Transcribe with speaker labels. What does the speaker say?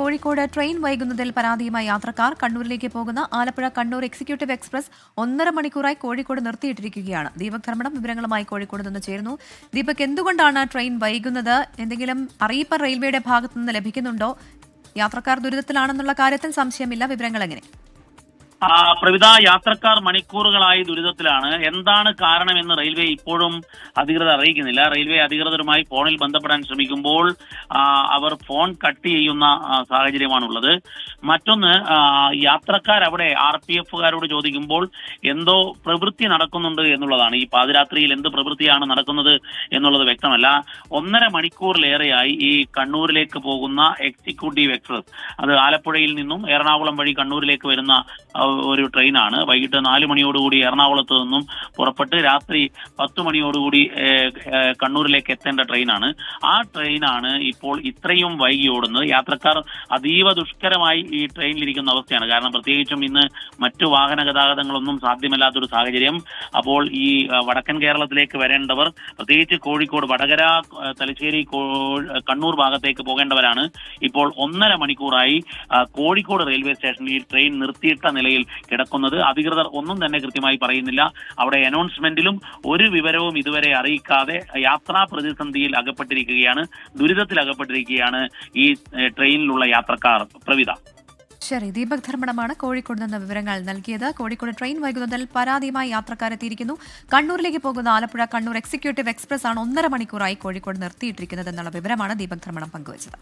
Speaker 1: Kozhikode train വൈകുന്നതിൽ പരാതിയുമായി യാത്രക്കാർ കണ്ണൂരിലേക്ക് പോകുന്ന ആലപ്പുഴ കണ്ണൂർ എക്സിക്യൂട്ടീവ് എക്സ്പ്രസ് 1.5 മണിക്കൂറായി കോഴിക്കോട് നിർത്തിയിട്ടിരിക്കുകയാണ്. ദീപക് ധർമ്മടം വിവരങ്ങളുമായി കോഴിക്കോട് നിന്ന് ചേരുന്നു. ദീപക്, എന്തുകൊണ്ടാണ് ട്രെയിൻ വൈകുന്നത്? എന്തെങ്കിലും അറിയിപ്പ് റെയിൽവേയുടെ ഭാഗത്തു നിന്ന് ലഭിക്കുന്നുണ്ടോ? യാത്രക്കാർ ദുരിതത്തിലാണെന്നുള്ള കാര്യത്തിൽ സംശയമില്ല. വിവരങ്ങൾ എങ്ങനെ?
Speaker 2: പ്രവിധ, യാത്രക്കാർ മണിക്കൂറുകളായി ദുരിതത്തിലാണ്. എന്താണ് കാരണമെന്ന് റെയിൽവേ ഇപ്പോഴും അധികൃതർ അറിയിക്കുന്നില്ല. റെയിൽവേ അധികൃതരുമായി ഫോണിൽ ബന്ധപ്പെടാൻ ശ്രമിക്കുമ്പോൾ അവർ ഫോൺ കട്ട് ചെയ്യുന്ന സാഹചര്യമാണുള്ളത്. മറ്റൊന്ന്, യാത്രക്കാർ അവിടെ RPFകാരോട് ചോദിക്കുമ്പോൾ എന്തോ പ്രവൃത്തി നടക്കുന്നുണ്ട് എന്നുള്ളതാണ്. ഈ പാതിരാത്രിയിൽ എന്ത് പ്രവൃത്തിയാണ് നടക്കുന്നത് എന്നുള്ളത് വ്യക്തമല്ല. 1.5 മണിക്കൂറിലേറെയായി ഈ കണ്ണൂരിലേക്ക് പോകുന്ന എക്സിക്യൂട്ടീവ് എക്സ്പ്രസ്, അത് ആലപ്പുഴയിൽ നിന്നും എറണാകുളം വഴി കണ്ണൂരിലേക്ക് വരുന്ന ഒരു ട്രെയിനാണ്. വൈകിട്ട് 4 മണിയോടുകൂടി എറണാകുളത്ത് നിന്നും പുറപ്പെട്ട് രാത്രി 10 മണിയോടുകൂടി കണ്ണൂരിലേക്ക് എത്തേണ്ട ട്രെയിനാണ്. ആ ട്രെയിനാണ് ഇപ്പോൾ ഇത്രയും വൈകി ഓടുന്നത്. യാത്രക്കാർ അതീവ ദുഷ്കരമായി ഈ ട്രെയിനിലിരിക്കുന്ന അവസ്ഥയാണ്. കാരണം പ്രത്യേകിച്ചും ഇന്ന് മറ്റു വാഹന ഗതാഗതങ്ങളൊന്നും സാധ്യമല്ലാത്തൊരു സാഹചര്യം. അപ്പോൾ ഈ വടക്കൻ കേരളത്തിലേക്ക് വരേണ്ടവർ, പ്രത്യേകിച്ച് കോഴിക്കോട്, വടകര, തലശ്ശേരി, കണ്ണൂർ ഭാഗത്തേക്ക് പോകേണ്ടവരാണ് ഇപ്പോൾ 1.5 മണിക്കൂറായി കോഴിക്കോട് റെയിൽവേ സ്റ്റേഷനിൽ ഈ ട്രെയിൻ നിർത്തിയിട്ട നിലയിൽ കിടക്കുന്നത്. അധികൃതർ ഒന്നും തന്നെ കൃത്യമായി പറയുന്നില്ല. അവിടെ അനൗൺസ്മെന്റിലും ഒരു വിവരവും ഇതുവരെ അറിയിക്കാതെ യാത്രാ പ്രതിസന്ധിയിൽ അകപ്പെട്ടിരിക്കുകയാണ്, ദുരിതത്തിൽ അകപ്പെട്ടിരിക്കുകയാണ് ഈ ട്രെയിനിലുള്ള യാത്രക്കാർ. പ്രവിധ.
Speaker 1: ശരി, ദീപക് ധർമ്മടമാണ് കോഴിക്കോട് നിന്ന് വിവരങ്ങൾ നൽകിയത്. കോഴിക്കോട് ട്രെയിൻ വൈകുന്നതിൽ പരാതിയുമായി യാത്രക്കാരെത്തിയിരിക്കുന്നു. കണ്ണൂരിലേക്ക് പോകുന്ന ആലപ്പുഴ കണ്ണൂർ എക്സിക്യൂട്ടീവ് എക്സ്പ്രസ് ആണ് 1.5 മണിക്കൂറായി കോഴിക്കോട് നിർത്തിയിട്ടിരിക്കുന്നത് എന്നുള്ള വിവരമാണ് ദീപക് ധർമ്മടം പങ്കുവച്ചത്.